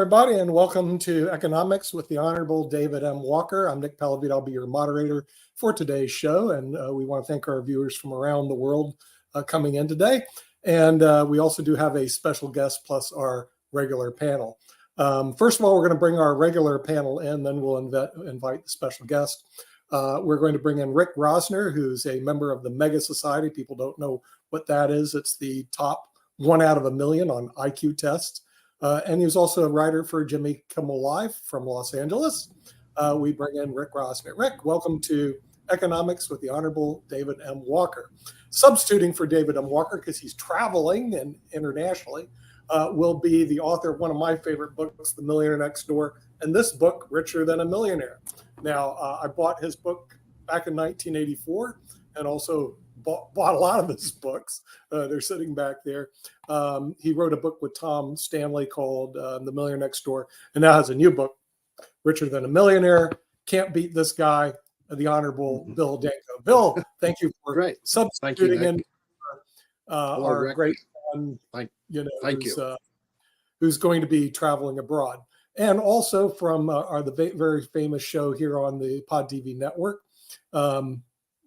everybody, and welcome to Economics with the Honorable David M. Walker. I'm Nick Palavito. I'll be your moderator for today's show, and we want to thank our viewers from around the world coming in today. And we also do have a special guest plus our regular panel. First of all, we're going to bring our regular panel in, then we'll invite the special guest. We're going to bring in Rick Rosner, who's a member of the Mega Society. People don't know what that is. It's the top 1 out of a million on IQ tests. And he was also a writer for Jimmy Kimmel Live from Los Angeles. We bring in Rick Rosner. Rick, welcome to Economics with the Honorable David M. Walker. Substituting for David M. Walker, because he's traveling and internationally, will be the author of one of my favorite books, The Millionaire Next Door, and this book, Richer Than a Millionaire. Now, I bought his book back in 1984 and also bought a lot of his books. They're sitting back there. He wrote a book with Tom Stanley called The Millionaire Next Door, and now has a new book, Richer Than a Millionaire. Can't beat this guy, the Honorable Bill Danko. Bill, thank you for substituting in our great friend, who's going to be traveling abroad. And also from the very famous show here on the Pod TV network,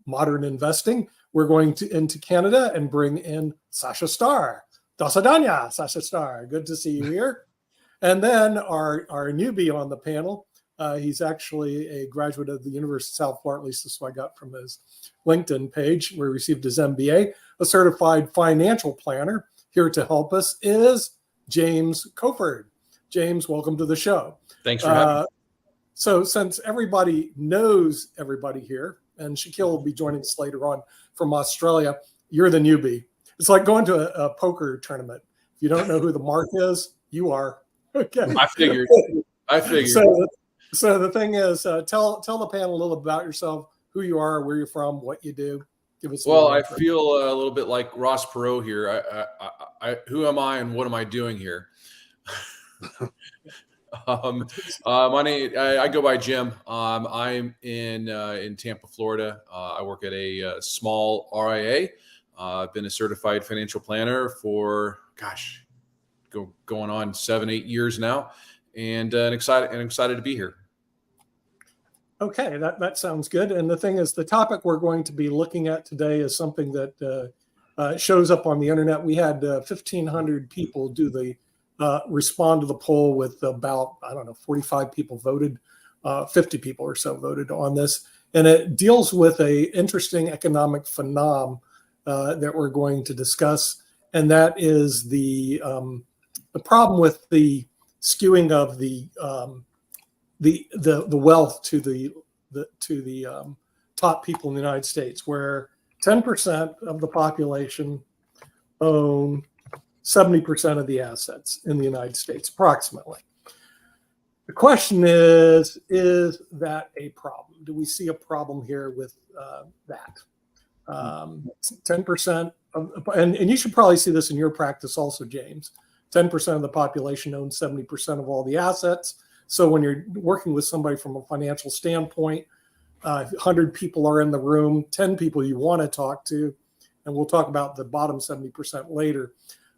Modern Investing. We're going into Canada and bring in Sasha Starr. Do Swadanya, Sasha Starr. Good to see you here. And then our newbie on the panel, he's actually a graduate of the University of South Florida, at least this is what I got from his LinkedIn page, where he received his MBA, a certified financial planner. Here to help us is James Coford. James, welcome to the show. Thanks for having me. So since everybody knows everybody here, and Shaquille will be joining us later on from Australia, you're the newbie. It's like going to a poker tournament. If you don't know who the mark is, you are. Okay. I figured. So the thing is, tell the panel a little about yourself, who you are, where you're from, what you do. Give us. Well, I feel a little bit like Ross Perot here. Who am I and what am I doing here? My name, I go by Jim. I'm in Tampa, Florida. I work at a small RIA. I've been a certified financial planner for, going on 7-8 years now, and excited to be here. Okay, that sounds good. And the thing is, the topic we're going to be looking at today is something that shows up on the internet. We had 1,500 people do the respond to the poll with about, 45 people voted, 50 people or so voted on this. And it deals with a interesting economic phenomenon that we're going to discuss. And that is the problem with the skewing of the wealth to the top people in the United States, where 10% of the population own 70% of the assets in the United States, approximately. The question is that a problem? Do we see a problem here with that? 10% and you should probably see this in your practice also, James. 10% of the population owns 70% of all the assets. So when you're working with somebody from a financial standpoint, 100 people are in the room, 10 people you want to talk to, and we'll talk about the bottom 70% later.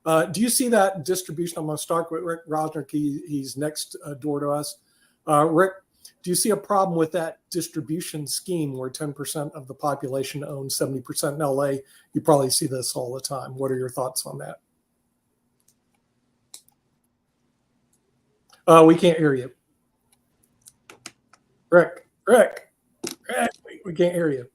Do you see that distribution? I'm going to start with Rick Rosner. He's next door to us. Rick, do you see a problem with that distribution scheme where 10% of the population owns 70% in LA? You probably see this all the time. What are your thoughts on that? We can't hear you. Rick, we can't hear you.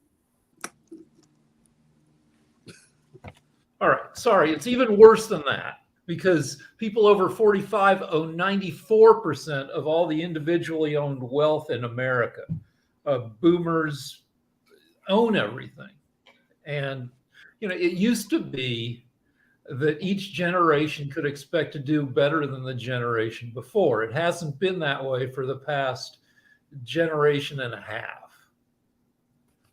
All right, sorry, it's even worse than that, because people over 45 own 94% of all the individually owned wealth in America. Boomers own everything. And, it used to be that each generation could expect to do better than the generation before. It hasn't been that way for the past generation and a half.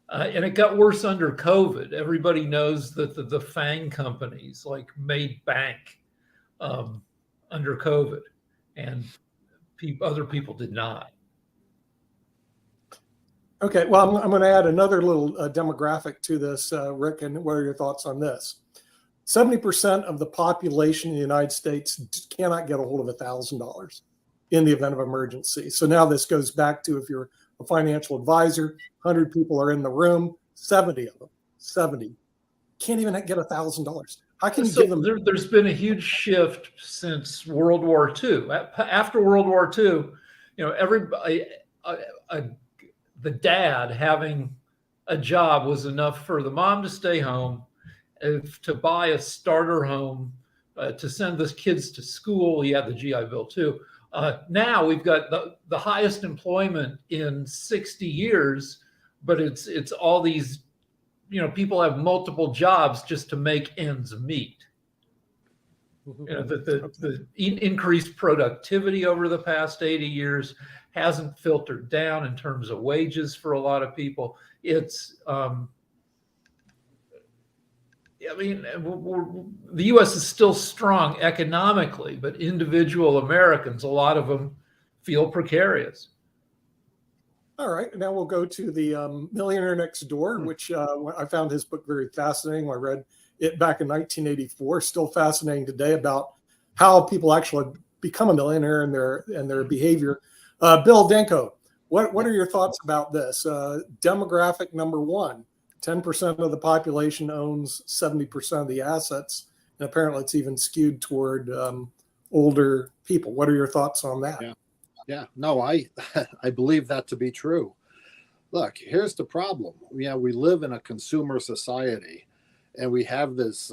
And it got worse under COVID. Everybody knows that the FANG companies made bank under COVID, and other people did not. Okay, well, I'm going to add another little demographic to this, Rick, and what are your thoughts on this? 70% of the population in the United States cannot get a hold of $1,000. in the event of emergency. So now this goes back to if you're a financial advisor, 100 people are in the room, 70 of them, 70 can't even get $1,000. How can you give them? There's been a huge shift since World War II. After World War II, everybody, the dad having a job was enough for the mom to stay home, to buy a starter home, to send the kids to school. He had the GI Bill too. Now we've got the highest employment in 60 years, but it's all these, people have multiple jobs just to make ends meet. The increased productivity over the past 80 years hasn't filtered down in terms of wages for a lot of people. It's, the U.S. is still strong economically, but individual Americans, a lot of them feel precarious. All right, now we'll go to the Millionaire Next Door, which I found his book very fascinating. I read it back in 1984, still fascinating today, about how people actually become a millionaire and their behavior. Bill Denko, what are your thoughts about this? Demographic number one, 10% of the population owns 70% of the assets, and apparently it's even skewed toward older people. What are your thoughts on that? Yeah, no, I believe that to be true. Look, here's the problem. We live in a consumer society, and we have this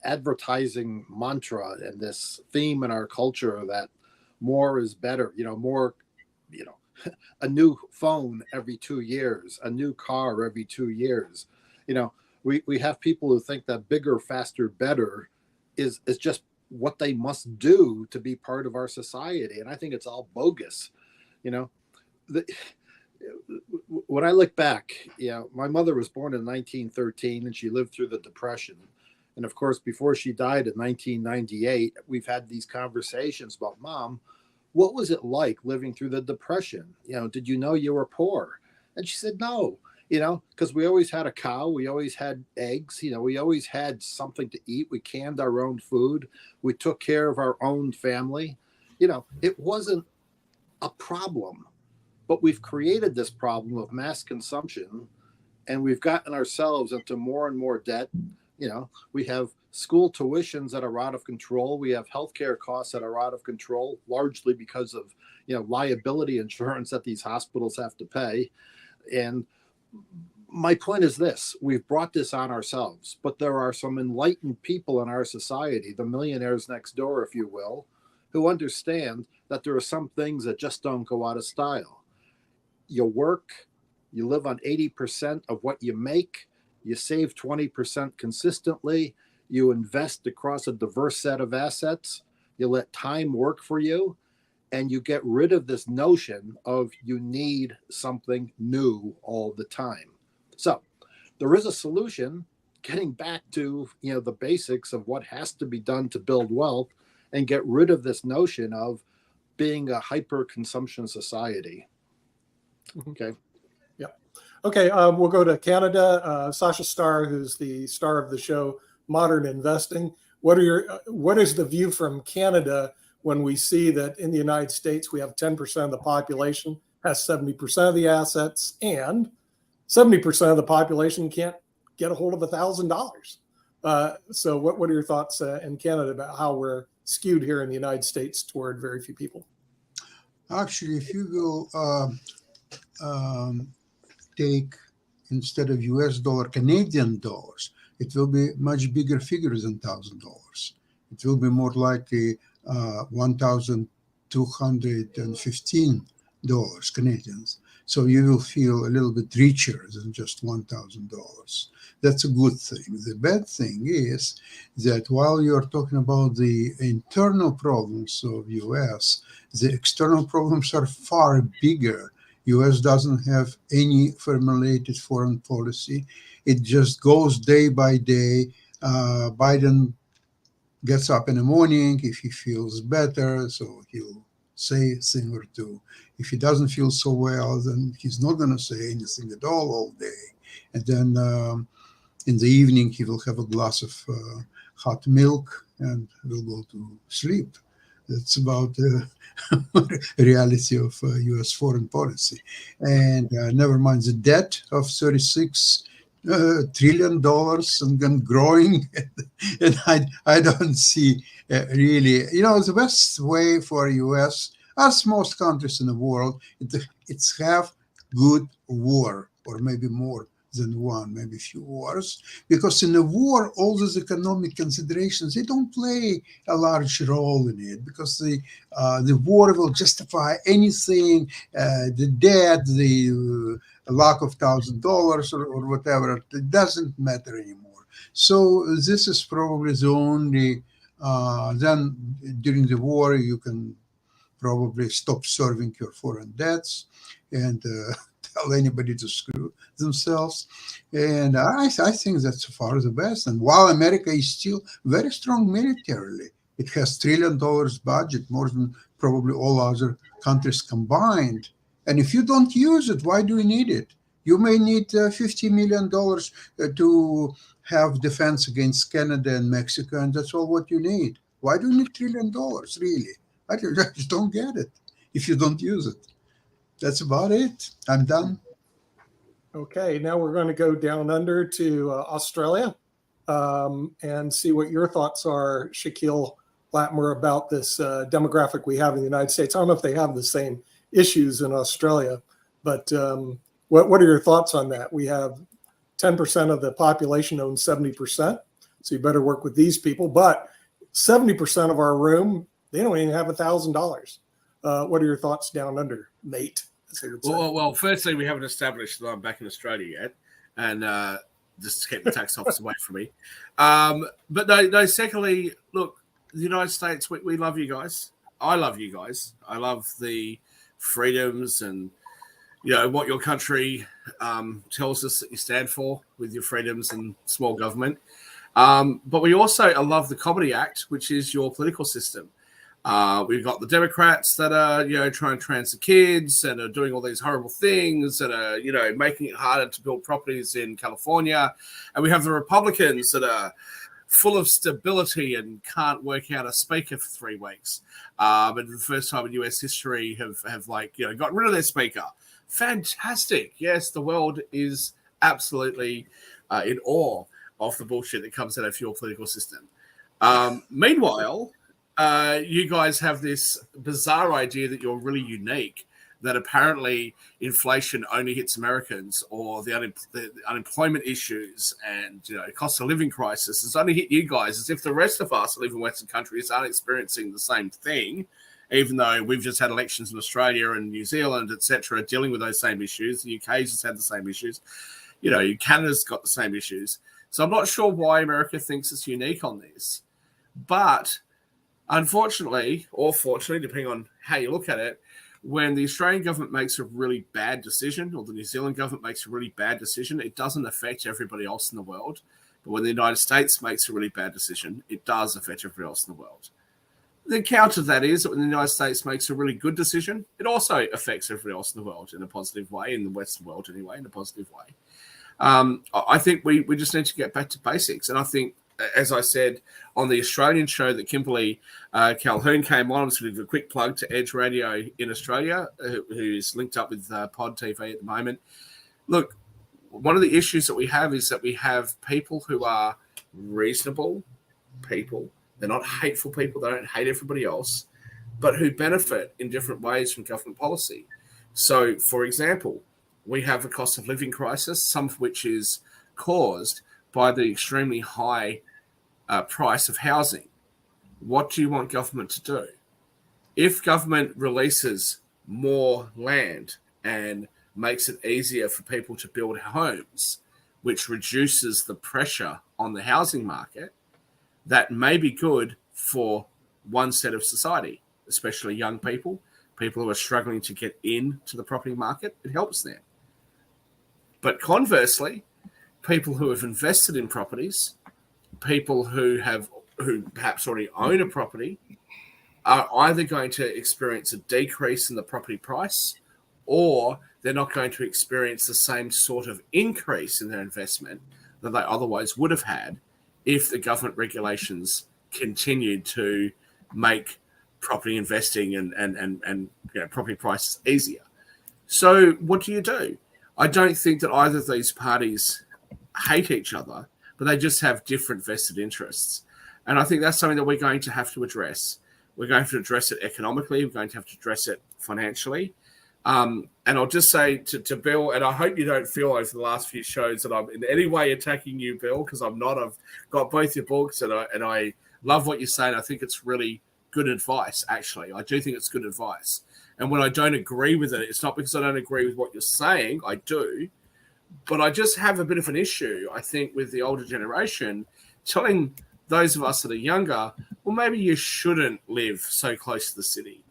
advertising mantra and this theme in our culture that more is better. More, a new phone every 2 years, a new car every 2 years. We have people who think that bigger, faster, better is just what they must do to be part of our society. And I think it's all bogus. When I look back, my mother was born in 1913 and she lived through the Depression. And of course, before she died in 1998, we've had these conversations about, Mom, what was it like living through the Depression? Did you know you were poor? And she said, no, because we always had a cow. We always had eggs. We always had something to eat. We canned our own food. We took care of our own family. It wasn't a problem, but we've created this problem of mass consumption, and we've gotten ourselves into more and more debt. We have school tuitions that are out of control. We have healthcare costs that are out of control, largely because of, liability insurance that these hospitals have to pay. And my point is this: we've brought this on ourselves, but there are some enlightened people in our society, the millionaires next door, if you will, who understand that there are some things that just don't go out of style. You work, you live on 80% of what you make, you save 20% consistently, you invest across a diverse set of assets, you let time work for you, and you get rid of this notion of you need something new all the time. So there is a solution, getting back to the basics of what has to be done to build wealth and get rid of this notion of being a hyper-consumption society. Okay. Yeah. Okay, we'll go to Canada. Sasha Starr, who's the star of the show Modern Investing. What is the view from Canada when we see that in the United States we have 10% of the population has 70% of the assets, and 70% of the population can't get a hold of $1,000? So what are your thoughts in Canada about how we're skewed here in the United States toward very few people? Actually, if you will take, instead of US dollar, Canadian dollars, it will be much bigger figures than $1,000. It will be more likely $1,215 Canadians. So you will feel a little bit richer than just $1,000. That's a good thing. The bad thing is that while you're talking about the internal problems of US, the external problems are far bigger. US doesn't have any formulated foreign policy. It just goes day by day. Biden gets up in the morning if he feels better, so he'll say a thing or two. If he doesn't feel so well, then he's not going to say anything at all day. And then in the evening, he will have a glass of hot milk and will go to sleep. that's about the reality of U.S. foreign policy. And never mind the debt of $36 trillion and then growing. And I don't see really, the best way for U.S., as most countries in the world, it's have good war, or maybe more than one, maybe a few wars, because in a war, all those economic considerations, they don't play a large role in it, because the war will justify anything, the debt, the lack of $1,000 or whatever, it doesn't matter anymore. So this is probably the only, then during the war, you can probably stop serving your foreign debts and tell anybody to screw themselves. And I think that's far the best. And while America is still very strong militarily, it has $1 trillion budget, more than probably all other countries combined. And if you don't use it, why do you need it? You may need $50 million to have defense against Canada and Mexico, and that's all what you need. Why do you need $1 trillion, really? I just don't get it if you don't use it. That's about it. I'm done. Okay, now we're going to go down under to Australia and see what your thoughts are, Shaquille Latmer, about this demographic we have in the United States. I don't know if they have the same issues in Australia, but what are your thoughts on that? We have 10% of the population owns 70%, so you better work with these people. But 70% of our room, they don't even have $1,000. What are your thoughts down under, Nate? Well, firstly, we haven't established that I'm back in Australia yet, and just to keep the tax office away from me. But no. Secondly, look, the United States, we love you guys. I love you guys. I love the freedoms and what your country tells us that you stand for with your freedoms and small government. But we also love the Comedy Act, which is your political system. We've got the Democrats that are, trying to trans the kids and are doing all these horrible things and are, making it harder to build properties in California. And we have the Republicans that are full of stability and can't work out a speaker for 3 weeks. And for the first time in US history have got rid of their speaker. Fantastic. Yes, the world is absolutely in awe of the bullshit that comes out of your political system. Meanwhile, you guys have this bizarre idea that you're really unique, that apparently inflation only hits Americans, or the unemployment issues and cost of living crisis has only hit you guys, as if the rest of us who live in Western countries aren't experiencing the same thing, even though we've just had elections in Australia and New Zealand, etc., dealing with those same issues. The UK's just had the same issues. Canada's got the same issues. So I'm not sure why America thinks it's unique on this. But unfortunately, or fortunately, depending on how you look at it, when the Australian government makes a really bad decision, or the New Zealand government makes a really bad decision, it doesn't affect everybody else in the world. But when the United States makes a really bad decision, it does affect everybody else in the world. The counter to that is that when the United States makes a really good decision, it also affects everybody else in the world in a positive way, in the Western world anyway, in a positive way. I think we just need to get back to basics. And I think, as I said on the Australian show that Kimberly Calhoun came on, so we give a quick plug to Edge Radio in Australia, who is linked up with Pod TV at the moment. Look, one of the issues that we have is that we have people who are reasonable people. They're not hateful people. They don't hate everybody else, but who benefit in different ways from government policy. So, for example, we have a cost of living crisis, some of which is caused by the extremely high price of housing. What do you want government to do? If government releases more land and makes it easier for people to build homes, which reduces the pressure on the housing market, that may be good for one set of society, especially young people, people who are struggling to get into the property market. It helps them. But conversely, people who have invested in properties, people who perhaps already own a property, are either going to experience a decrease in the property price, or they're not going to experience the same sort of increase in their investment that they otherwise would have had if the government regulations continued to make property investing and property prices easier. So what do? I don't think that either of these parties hate each other, but they just have different vested interests. And I think that's something that we're going to have to address. We're going to address it economically. We're going to have to address it financially. And I'll just say to Bill, and I hope you don't feel over the last few shows that I'm in any way attacking you, Bill, because I'm not. I've got both your books, and I love what you're saying. I think it's really good advice, actually. I do think it's good advice. And when I don't agree with it, it's not because I don't agree with what you're saying. I do. But I just have a bit of an issue, I think, with the older generation telling those of us that are younger, well, maybe you shouldn't live so close to the city.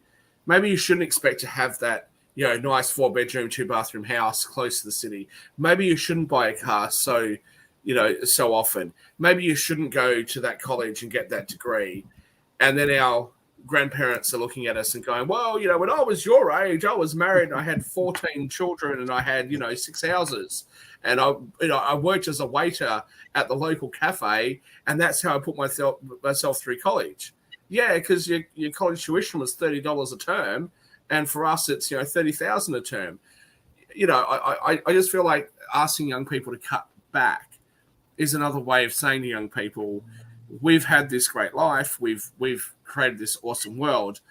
Maybe you shouldn't expect to have that, nice 4-bedroom, 2-bathroom house close to the city. Maybe you shouldn't buy a car so often. Maybe you shouldn't go to that college and get that degree. And then our grandparents are looking at us and going, well, when I was your age, I was married and I had 14 children and I had, 6 houses. And I worked as a waiter at the local cafe, and that's how I put myself through college. Yeah, because your college tuition was $30 a term, and for us it's $30,000 a term. I just feel like asking young people to cut back is another way of saying to young people, we've had this great life, we've created this awesome world,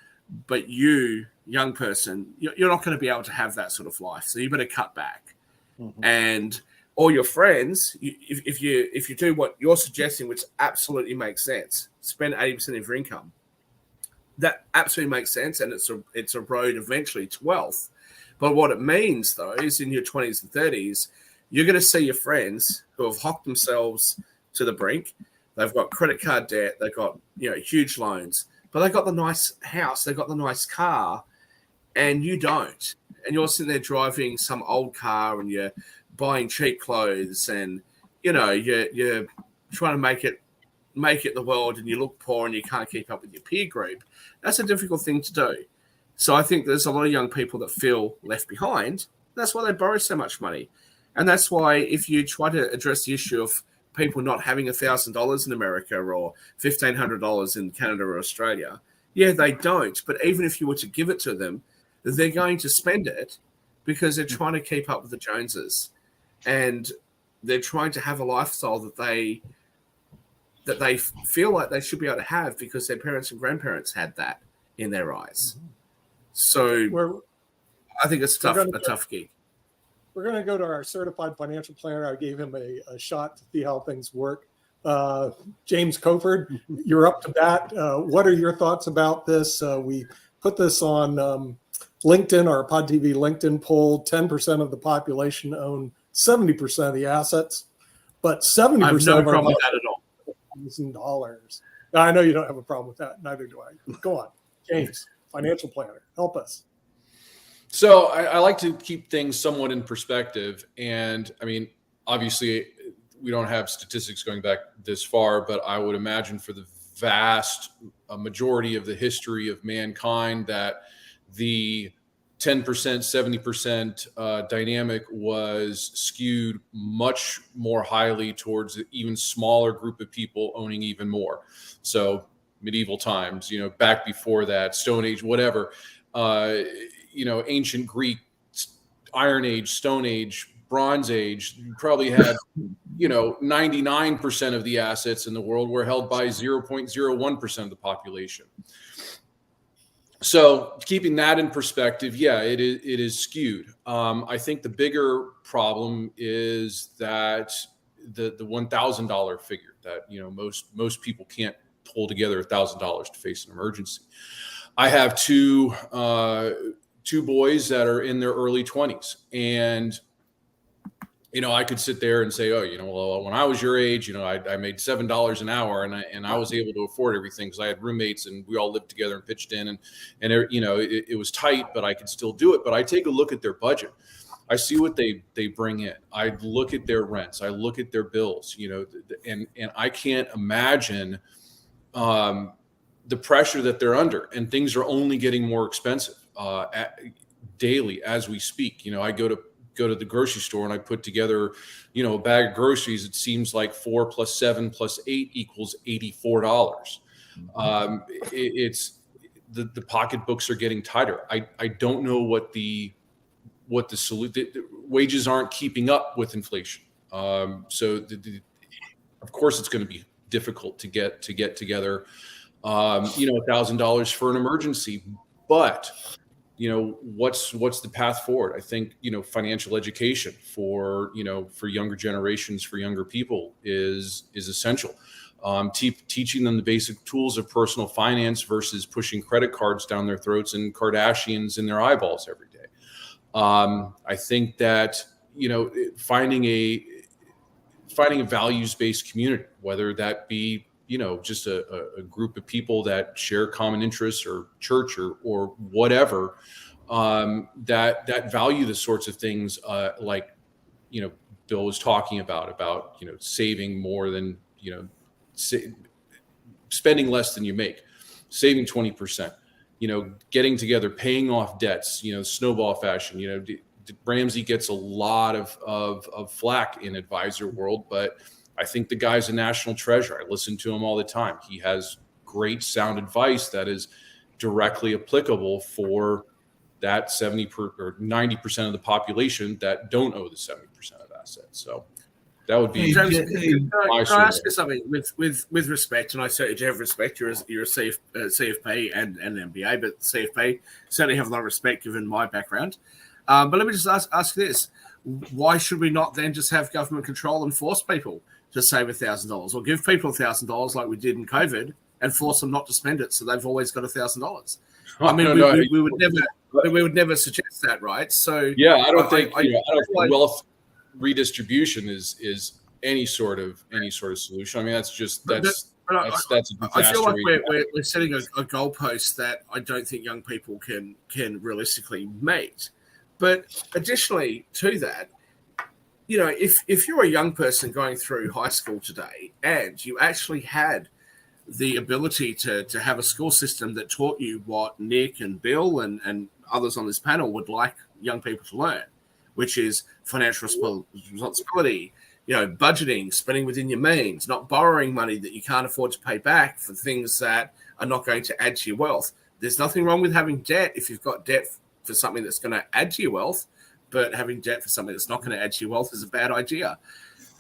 but you, young person, you're not going to be able to have that sort of life. So you better cut back. Mm-hmm. And all your friends, if you do what you're suggesting, which absolutely makes sense, spend 80% of your income. That absolutely makes sense, and it's a road eventually to wealth. But what it means, though, is in your 20s and 30s, you're going to see your friends who have hocked themselves to the brink. They've got credit card debt. They've got huge loans, but they've got the nice house. They've got the nice car, and you don't. And you're sitting there driving some old car, and you're buying cheap clothes, and you're trying to make it the world, and you look poor, and you can't keep up with your peer group. That's a difficult thing to do. So I think there's a lot of young people that feel left behind. That's why they borrow so much money, and that's why if you try to address the issue of people not having $1,000 in America or $1,500 in Canada or Australia, yeah, they don't. But even if you were to give it to them, they're going to spend it because they're trying to keep up with the Joneses, and they're trying to have a lifestyle that they feel like they should be able to have because their parents and grandparents had that in their eyes. So I think it's a tough gig. We're going to go to our certified financial planner. I gave him a shot to see how things work. James Coford, you're up to bat. What are your thoughts about this? We put this on LinkedIn, our Pod TV LinkedIn poll. 10% of the population own 70% of the assets, but 70% I have no of our problem with that at all. $1,000. I know you don't have a problem with that. Neither do I. Go on, James, financial planner, help us. So I like to keep things somewhat in perspective. And I mean, obviously, we don't have statistics going back this far, but I would imagine for the vast majority of the history of mankind that the 10%, 70% dynamic was skewed much more highly towards an even smaller group of people owning even more. So medieval times, back before that, Stone Age, whatever. Ancient Greek, Iron Age, Stone Age, Bronze Age, you probably had, 99% of the assets in the world were held by 0.01% of the population. So keeping that in perspective, yeah, it is skewed. I think the bigger problem is that the $1,000 figure that, most people can't pull together $1,000 to face an emergency. I have two boys that are in their early 20s, and I could sit there and say, well, when I was your age, I made $7 an hour, and I was able to afford everything because I had roommates and we all lived together and pitched in, and it was tight, but I could still do it. But I take a look at their budget. I see what they bring in. I look at their rents. I look at their bills. And I can't imagine the pressure that they're under, and things are only getting more expensive daily as we speak. I go to the grocery store and I put together, a bag of groceries. It seems like 4 + 7 + 8 = $84. the pocketbooks are getting tighter. I don't know what the solution. Wages aren't keeping up with inflation. So of course it's going to be difficult to get together, $1,000 for an emergency. But what's the path forward? I think financial education for younger generations, for younger people is essential. Teaching them the basic tools of personal finance versus pushing credit cards down their throats and Kardashians in their eyeballs every day. I think that finding a values-based community, whether that be just a group of people that share common interests, or church, or whatever, that value the sorts of things like Bill was talking about saving more than spending less than you make, saving 20%, getting together, paying off debts, snowball fashion. Ramsey gets a lot of flack in advisor world, but I think the guy's a national treasure. I listen to him all the time. He has great sound advice that is directly applicable for that 90% of the population that don't owe the 70% of assets. So that would be. James, can I ask you something with respect? And I certainly do have respect. You're a CFP and MBA, but CFP certainly have a lot of respect given my background. But let me just ask this: why should we not then just have government control and force people to save $1,000, or give people $1,000 like we did in COVID and force them not to spend it, so they've always got $1,000? I mean, we would never suggest that, right? So yeah, I don't think wealth redistribution is any sort of solution. I mean, that's a disaster. I feel like we're setting a goalpost that I don't think young people can realistically meet. But additionally to that, if you're a young person going through high school today and you actually had the ability to have a school system that taught you what Nick and Bill and others on this panel would like young people to learn, which is financial responsibility, budgeting, spending within your means, not borrowing money that you can't afford to pay back for things that are not going to add to your wealth. There's nothing wrong with having debt if you've got debt for something that's going to add to your wealth, but having debt for something that's not going to add to your wealth is a bad idea.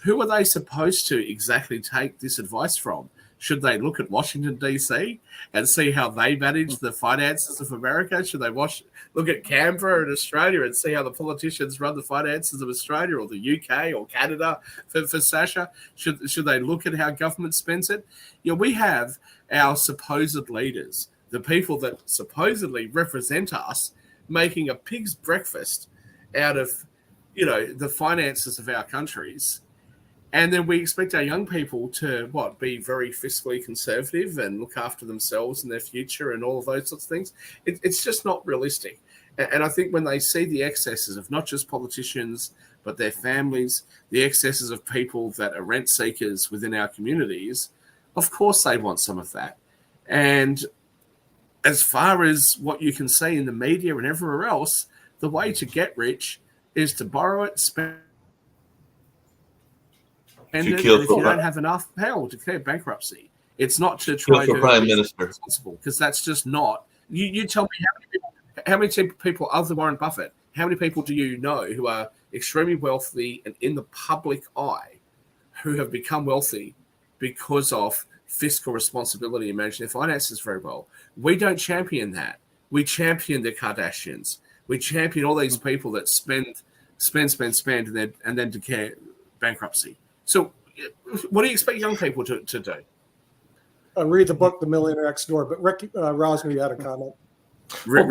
Who are they supposed to exactly take this advice from? Should they look at Washington, D.C. and see how they manage the finances of America? Should they look at Canberra in Australia and see how the politicians run the finances of Australia, or the UK or Canada for Sasha? Should they look at how government spends it? We have our supposed leaders, the people that supposedly represent us, making a pig's breakfast out of, the finances of our countries. And then we expect our young people to, be very fiscally conservative and look after themselves and their future and all of those sorts of things. It's just not realistic. And I think when they see the excesses of not just politicians, but their families, the excesses of people that are rent seekers within our communities, of course they want some of that. And as far as what you can see in the media and everywhere else, the way to get rich is to borrow it, spend it, and if you don't have enough, hell, declare bankruptcy. It's not to try to Prime Minister, responsible, because that's just not. You tell me how many people other than Warren Buffett, how many people do you know who are extremely wealthy and in the public eye who have become wealthy because of fiscal responsibility and managing their finances very well? We don't champion that. We champion the Kardashians. We champion all these people that spend, and then declare bankruptcy. So what do you expect young people to do? Read the book, The Millionaire Next Door. But Rick Rosner, you had a comment.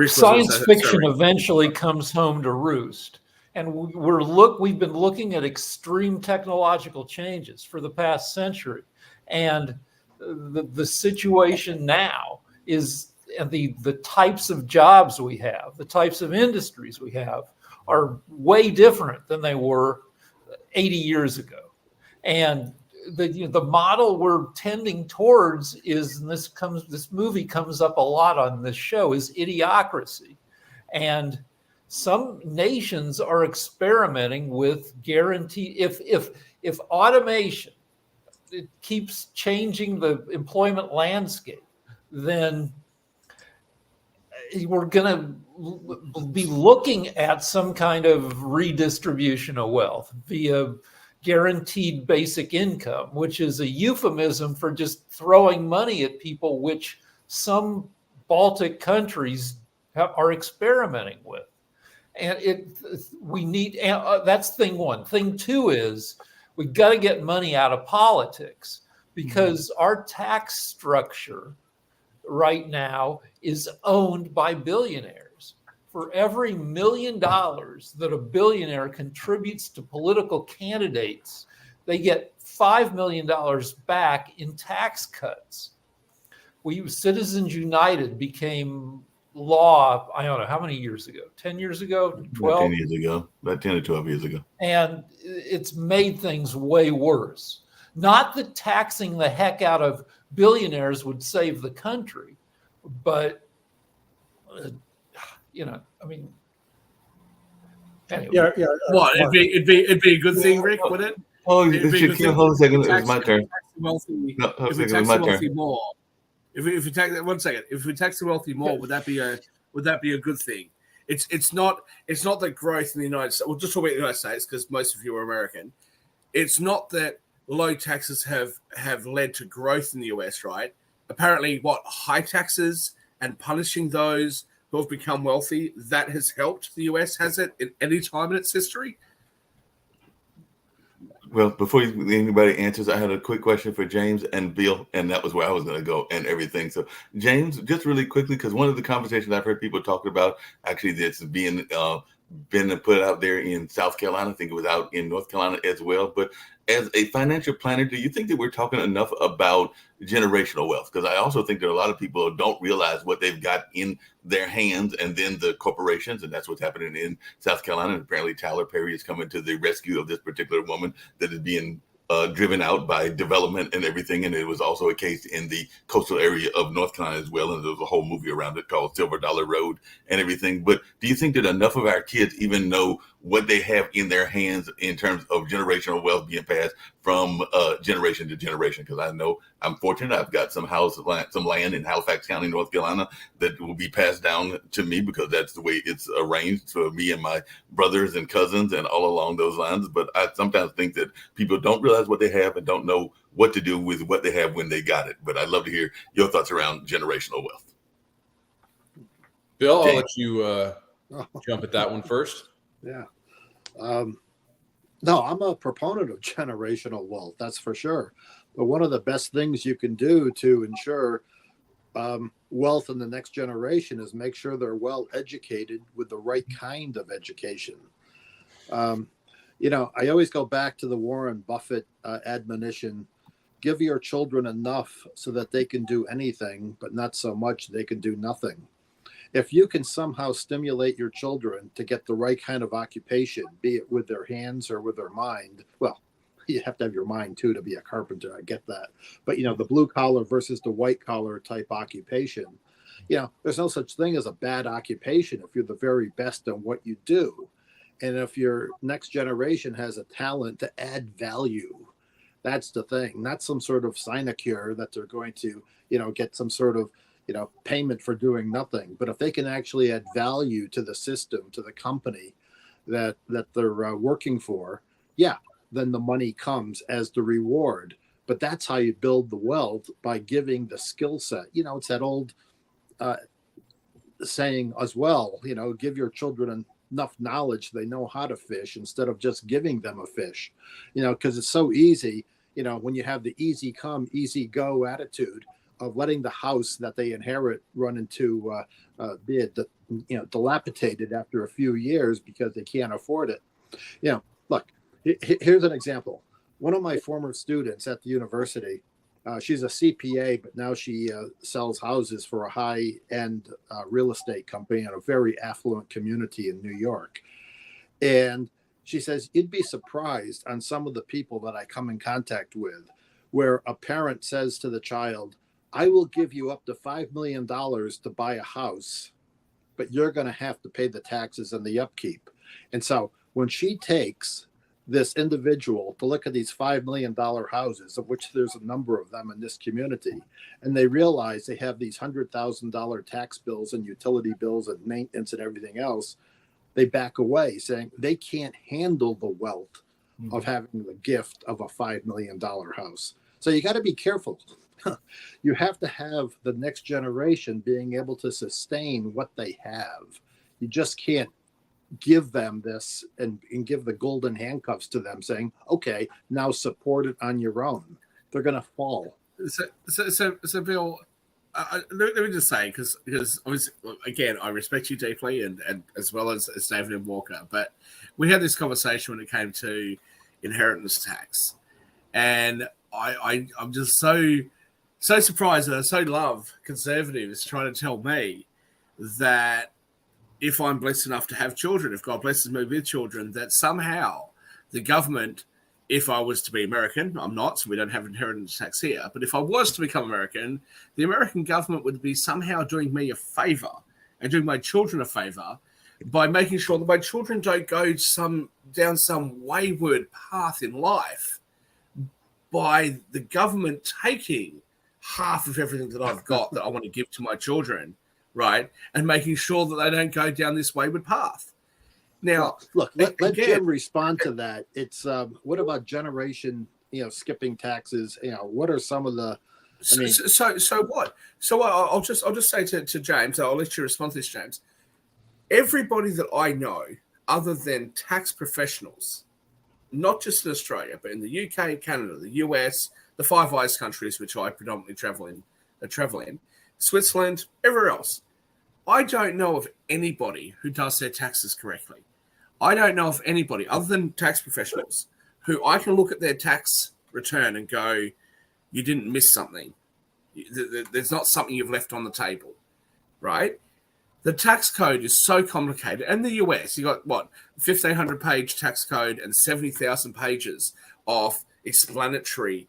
Science fiction eventually comes home to roost. And we've been looking at extreme technological changes for the past century. And the situation now is, and the types of jobs we have, the types of industries we have are way different than they were 80 years ago. And the model we're tending towards is, and this movie comes up a lot on this show, is idiocracy. And some nations are experimenting with guarantee. If automation, it keeps changing the employment landscape, then we're going to be looking at some kind of redistribution of wealth via guaranteed basic income, which is a euphemism for just throwing money at people, which some Baltic countries are experimenting with. And we need, that's thing one. Thing two is we got to get money out of politics, because our tax structure right now is owned by billionaires. For every $1 million that a billionaire contributes to political candidates, they get $5 million back in tax cuts. Citizens United became law, I don't know, how many years ago? 10 years ago? 12? 10 years ago, about 10 or 12 years ago. And it's made things way worse. Not that taxing the heck out of billionaires would save the country, but, anyway. Yeah. What? It'd be a good thing, Rick, would it? Oh, It'd be a good thing. hold a second. It was Tax- my turn. If we tax the wealthy more, if we tax that 1 second, if we tax the wealthy more, would that be a good thing? It's not that growth in the United States. We'll just talk about the United States because most of you are American. It's not that low taxes have led to growth in the US, right? Apparently, high taxes and punishing those who have become wealthy, that has helped the US, has it, at any time in its history? Well, before anybody answers, I had a quick question for James and Bill, and that was where I was going to go and everything. So, James, just really quickly, because one of the conversations I've heard people talking about, actually, that's been put out there in South Carolina. I think it was out in North Carolina as well. But as a financial planner, do you think that we're talking enough about generational wealth? Because I also think that a lot of people don't realize what they've got in their hands, and then the corporations, and that's what's happening in South Carolina. And apparently Tyler Perry is coming to the rescue of this particular woman that is being driven out by development and everything. And it was also a case in the coastal area of North Carolina as well. And there was a whole movie around it called Silver Dollar Road and everything. But do you think that enough of our kids even know what they have in their hands in terms of generational wealth being passed from generation to generation? Because I know I'm fortunate. I've got some land in Halifax County, North Carolina, that will be passed down to me because that's the way it's arranged for me and my brothers and cousins and all along those lines. But I sometimes think that people don't realize what they have and don't know what to do with what they have when they got it. But I'd love to hear your thoughts around generational wealth. Bill, I'll let you jump at that one first. Yeah. No, I'm a proponent of generational wealth, that's for sure. But one of the best things you can do to ensure wealth in the next generation is make sure they're well educated with the right kind of education. I always go back to the Warren Buffett admonition: give your children enough so that they can do anything, but not so much they can do nothing. If you can somehow stimulate your children to get the right kind of occupation, be it with their hands or with their mind, well, you have to have your mind too to be a carpenter. I get that. But, the blue collar versus the white collar type occupation, there's no such thing as a bad occupation if you're the very best at what you do. And if your next generation has a talent to add value, that's the thing, not some sort of sinecure that they're going to, get some sort of, payment for doing nothing. But if they can actually add value to the system, to the company that they're working for, then the money comes as the reward. But that's how you build the wealth, by giving the skill set. It's that old saying as well, give your children enough knowledge they know how to fish instead of just giving them a fish, because it's so easy, when you have the easy come, easy go attitude of letting the house that they inherit run into be dilapidated after a few years because they can't afford it. Look, here's an example. One of my former students at the university, she's a CPA, but now she sells houses for a high-end real estate company in a very affluent community in New York. And she says, you'd be surprised on some of the people that I come in contact with, where a parent says to the child, I will give you up to $5 million to buy a house, but you're going to have to pay the taxes and the upkeep. And so when she takes this individual to look at these $5 million houses, of which there's a number of them in this community, and they realize they have these $100,000 tax bills and utility bills and maintenance and everything else, they back away, saying they can't handle the wealth of having the gift of a $5 million house. So you got to be careful. You have to have the next generation being able to sustain what they have. You just can't give them this and give the golden handcuffs to them saying, okay, now support it on your own. They're going to fall. So Bill, let me just say, because obviously, again, I respect you deeply, and as well as David and Walker, but we had this conversation when it came to inheritance tax, and I'm just so surprised, and I so love conservatives trying to tell me that if I'm blessed enough to have children, if God blesses me with children, that somehow the government, if I was to be American, I'm not, so we don't have inheritance tax here, but if I was to become American, the American government would be somehow doing me a favor and doing my children a favor by making sure that my children don't go down some wayward path in life by the government taking half of everything that I've got that I want to give to my children, right? And making sure that they don't go down this wayward path. Now, look, let Jim respond to that. It's what about generation, skipping taxes? What are some of the? I mean, so what? So I'll just say to James. I'll let you respond to this, James. Everybody that I know, other than tax professionals, not just in Australia, but in the UK, Canada, the US, the Five Eyes countries, which I predominantly travel in, Switzerland, everywhere else, I don't know of anybody who does their taxes correctly. I don't know of anybody other than tax professionals who I can look at their tax return and go, you didn't miss something. There's not something you've left on the table, right? The tax code is so complicated. And the US, you got 1,500-page tax code and 70,000 pages of explanatory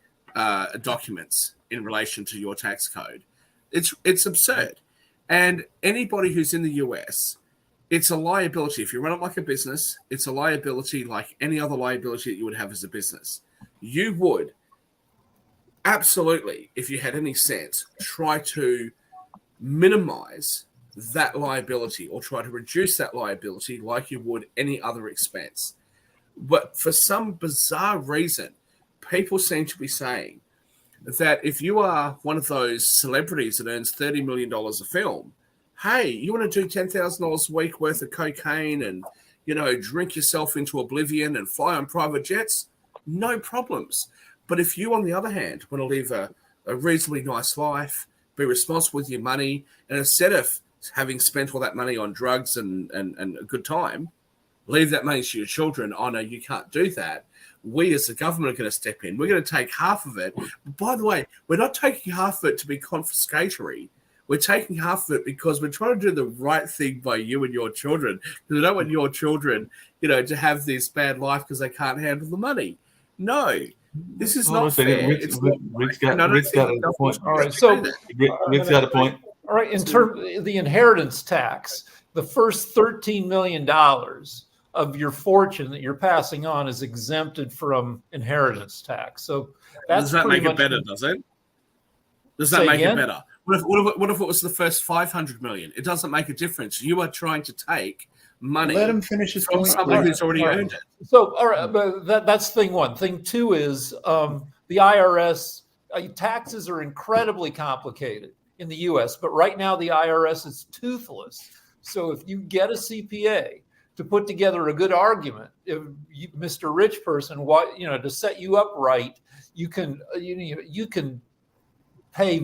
documents in relation to your tax code. It's absurd. And anybody who's in the US, it's a liability. If you run it like a business, it's a liability like any other liability that you would have as a business. You would absolutely, if you had any sense, try to minimize that liability or try to reduce that liability like you would any other expense. But for some bizarre reason, people seem to be saying that if you are one of those celebrities that earns $30 million a film, hey, you want to do $10,000 a week worth of cocaine and, drink yourself into oblivion and fly on private jets? No problems. But if you, on the other hand, want to live a reasonably nice life, be responsible with your money, and instead of having spent all that money on drugs and a good time, leave that money to your children. Oh, no, you can't do that. We as the government are going to step in. We're going to take half of it. By the way, we're not taking half of it to be confiscatory. We're taking half of it because we're trying to do the right thing by you and your children. Because we don't want your children, to have this bad life because they can't handle the money. No, this is not fair. Rick's got a point. All right, so Rick's got a point. All right, in terms of the inheritance tax, the first $13 million of your fortune that you're passing on is exempted from inheritance tax. So that's does that make it better? Does it? Does that make it better? What if it was the first 500 million? It doesn't make a difference. You are trying to take money. Let him finish his from point. somebody who's already earned it. So, all right, but that's thing one. Thing two is the IRS. Taxes are incredibly complicated in the U.S., but right now the IRS is toothless. So if you get a CPA to put together a good argument, if you, Mr. Rich person, to set you up right, you can pay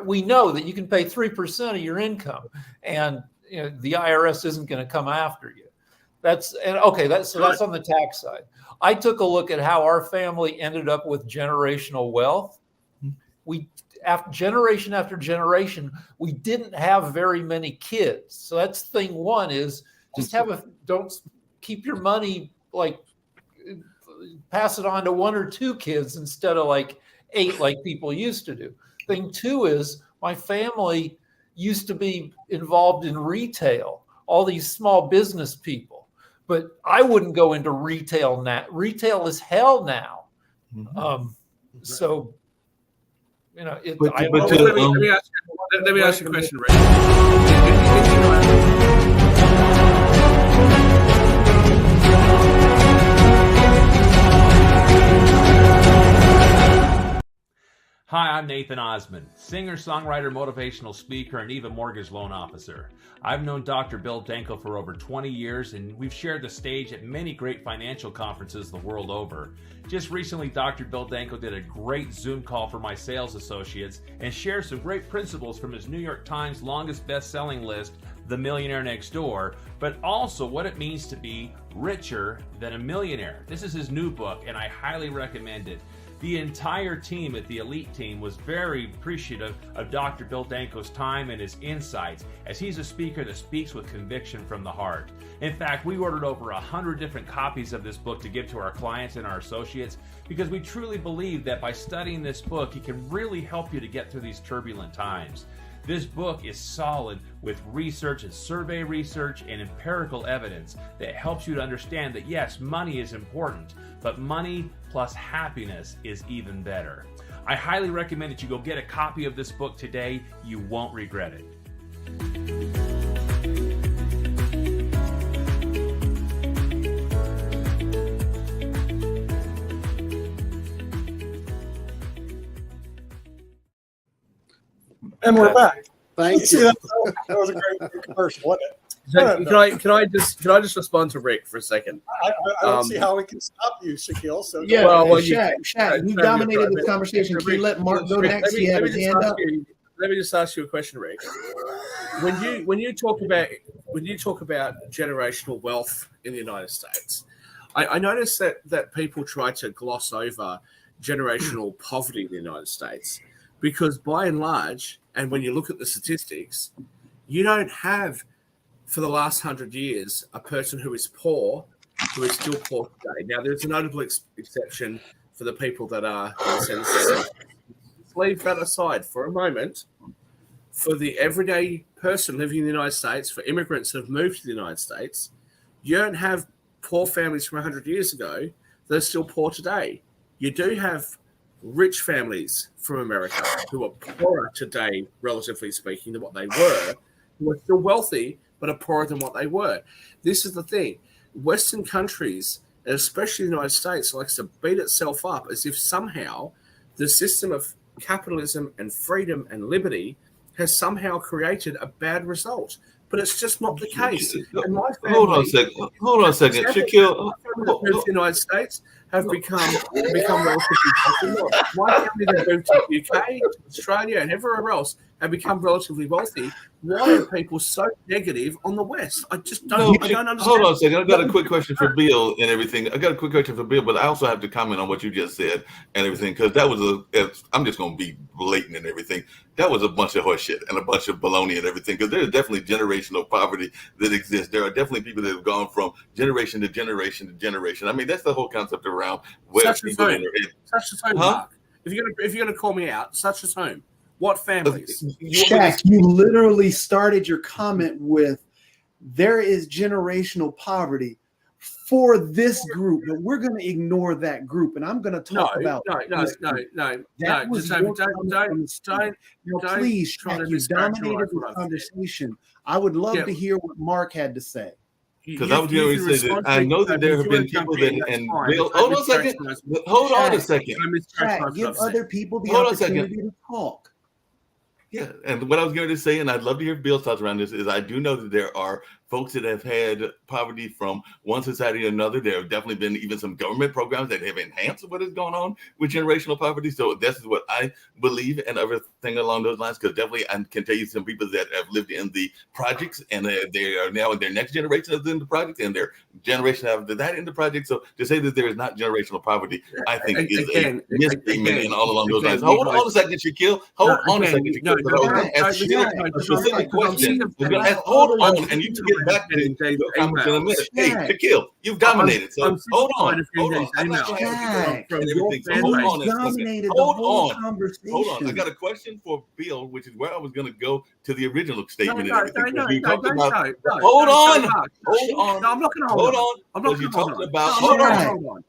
we know that you can pay 3% of your income, and the IRS isn't going to come after you. That's on the tax side. I took a look at how our family ended up with generational wealth. After generation after generation, we didn't have very many kids. So that's thing one is just don't keep your money, pass it on to one or two kids instead of 8 like people used to do. Thing two is my family used to be involved in retail, all these small business people. but I wouldn't go into retail now. Retail is hell now. So, you know, let me ask you a question, Rick. Hi, I'm Nathan Osmond, singer, songwriter, motivational speaker, and even mortgage loan officer. I've known Dr. Bill Danko for over 20 years, and we've shared the stage at many great financial conferences the world over. Just recently, Dr. Bill Danko did a great Zoom call for my sales associates and shared some great principles from his New York Times longest best-selling list, The Millionaire Next Door, but also what it means to be richer than a millionaire. This is his new book, and I highly recommend it. The entire team at the Elite Team was very appreciative of Dr. Bill Danko's time and his insights, as he's a speaker that speaks with conviction from the heart. In fact, we ordered over 100 different copies of this book to give to our clients and our associates because we truly believe that by studying this book, it can really help you to get through these turbulent times. This book is solid with research and survey research and empirical evidence that helps you to understand that yes, money is important, but money plus happiness is even better. I highly recommend that you go get a copy of this book today. You won't regret it. And we're back. Thank See, you. that was a great commercial, wasn't it? Can I just respond to Rick for a second? I don't see how we can stop you, Shaquille. So Yeah, Well, Shaq, you dominated the conversation. Can you let Mark go next? He had his hand up. Let me just ask you a question, Rick. When you talk about generational wealth in the United States, I notice that people try to gloss over generational poverty in the United States because by and large, and when you look at the statistics, you don't have for the last 100 years a person who is poor who is still poor today. Now, there's a notable exception for the people that are in the census. Let's leave that aside for a moment. For the everyday person living in the United States, for immigrants that have moved to the United States, you don't have poor families from 100 years ago that are still poor today. You do have rich families from America who are poorer today, relatively speaking, than what they were, who are still wealthy, but are poorer than what they were. This is the thing. Western countries, and especially the United States, likes to beat itself up as if somehow the system of capitalism and freedom and liberty has somehow created a bad result. But it's just not the case. And my family, Hold on a second. Shaquille, that moved to the United States have become relatively wealthy. My family that moved to the UK, to Australia, and everywhere else have become relatively wealthy. Why are people so negative on the West? I just don't. I don't understand. hold on a second. I've got a quick question for Bill and everything. I got a quick question for Bill, but I also have to comment on what you just said and everything because that was I'm just going to be blatant and everything. That was a bunch of horseshit and a bunch of baloney and everything because there's definitely generational poverty that exists. There are definitely people that have gone from generation to generation to generation. I mean, that's the whole concept around where Such as people whom? Such as whom, Mark? If you're gonna call me out, such as whom? What families? Shaq, you literally started your comment with, there is generational poverty for this group, but we're going to ignore that group. And I'm going to talk about No. That was your Don't. Please, try to Shaq, you dominated mischaracterize the what I've conversation. I would love to hear what Mark had to say. Because I was going to say that I know that there have been people that, and Bill, hold on a second. Shaq, give other people the Hold on a second. opportunity to talk. Yeah, and what I was going to say, and I'd love to hear Bill's thoughts around this, is I do know that there are folks that have had poverty from one society to another. There have definitely been even some government programs that have enhanced what is going on with generational poverty. So this is what I believe and everything along those lines, because definitely I can tell you some people that have lived in the projects and they are now in their next generation is in the projects and their generation after that in the projects. So to say that there is not generational poverty, I think is a misstatement and all along those lines. Hold on a second, Shaquille. Hold on a second, Shaquille. I was going to ask Shaquille a specific question. Hold on, and you took it come back to getting these your comments in a minute. Hey, Shaq. Shaquille, you've dominated. So I'm sick hold and tired on. of getting Hold on. these I'm not emails trying to Shaq. and everything. So Fan hold base. on a second. Dominated the Hold whole on. conversation. Hold on. I got a question for Bill, which is where I was going to go to the original statement No, and everything. no, You no, talked don't about. go. No, Hold don't on. go. Hold on. No, I'm not going to Hold hold on. on. I'm not Because you going to hold talked on. about. No, I'm Hold not on. going to hold on.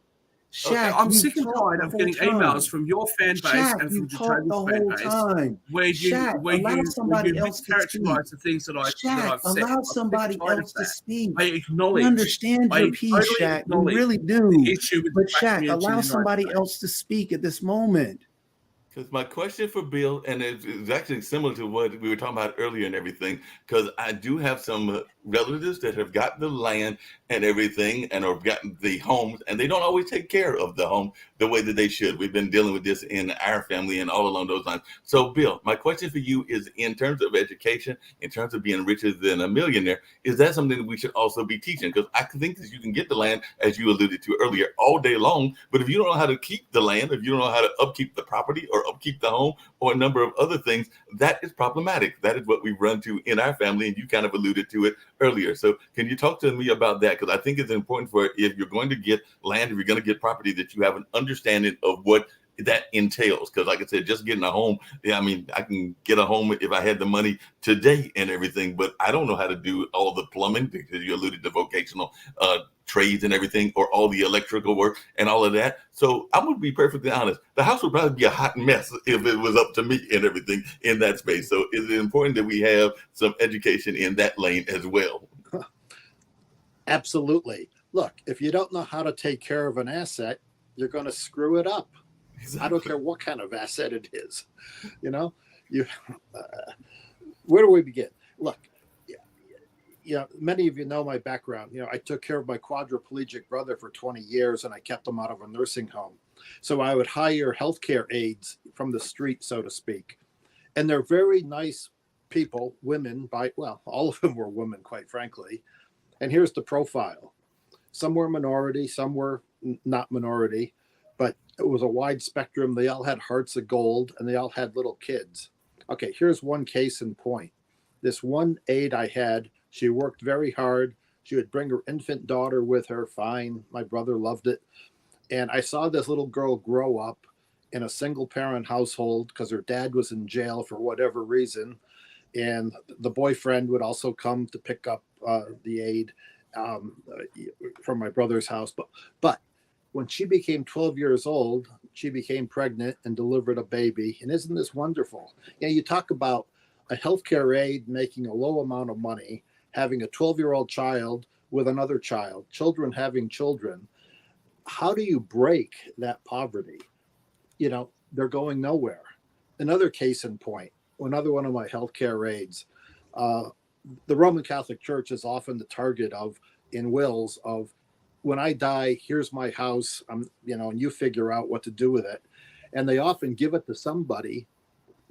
Shaq, I'm you sick and talked tired the of whole getting time. emails from your fan base Shaq, and you from talked the Jacoby's fan whole base time. where Shaq, allow somebody else to speak. mischaracterize the things that Shaq, I've said. allow I'm sick and somebody tired of else to that. speak. I We acknowledge. understand I your piece, totally Shaq. We acknowledge really the do. issue with But the black Shaq, community in allow the United somebody States. else to speak at this moment. Because my question for Bill, and it's actually similar to what we were talking about earlier and everything, because I do have some relatives that have got the land and everything and have gotten the homes, and they don't always take care of the home the way that they should. We've been dealing with this in our family and all along those lines. So, Bill, my question for you is in terms of education, in terms of being richer than a millionaire, is that something that we should also be teaching? Because I think that you can get the land, as you alluded to earlier, all day long, but if you don't know how to keep the land, if you don't know how to upkeep the property or upkeep the home or a number of other things, that is problematic. That is what we run to in our family, and you kind of alluded to it earlier. So can you talk to me about that? Because I think it's important for if you're going to get land, if you're going to get property, that you have an understanding of what that entails. Because like I said, just getting a home, I mean, I can get a home if I had the money today and everything, but I don't know how to do all the plumbing, because you alluded to vocational trades and everything, or all the electrical work and all of that. So I'm going to be perfectly honest. The house would probably be a hot mess if it was up to me and everything in that space. So is it important that we have some education in that lane as well? Absolutely. Look, if you don't know how to take care of an asset, you're going to screw it up. Exactly. I don't care what kind of asset it is. You know, where do we begin? Look, many of you know my background. I took care of my quadriplegic brother for 20 years, and I kept him out of a nursing home. So I would hire healthcare aides from the street, so to speak. And they're very nice people, women, all of them were women, quite frankly. And here's the profile. Some were minority, some were not minority, but it was a wide spectrum. They all had hearts of gold, and they all had little kids. Okay, here's one case in point. This one aide I had, she worked very hard. She would bring her infant daughter with her. Fine. My brother loved it. And I saw this little girl grow up in a single parent household because her dad was in jail for whatever reason. And the boyfriend would also come to pick up the aide from my brother's house. But when she became 12 years old, she became pregnant and delivered a baby. And isn't this wonderful? You talk about a healthcare aide making a low amount of money, having a 12-year-old child with another child, children having children. How do you break that poverty? They're going nowhere. Another case in point, another one of my healthcare aides, the Roman Catholic Church is often the target of, in wills, of, when I die, here's my house, and you figure out what to do with it. And they often give it to somebody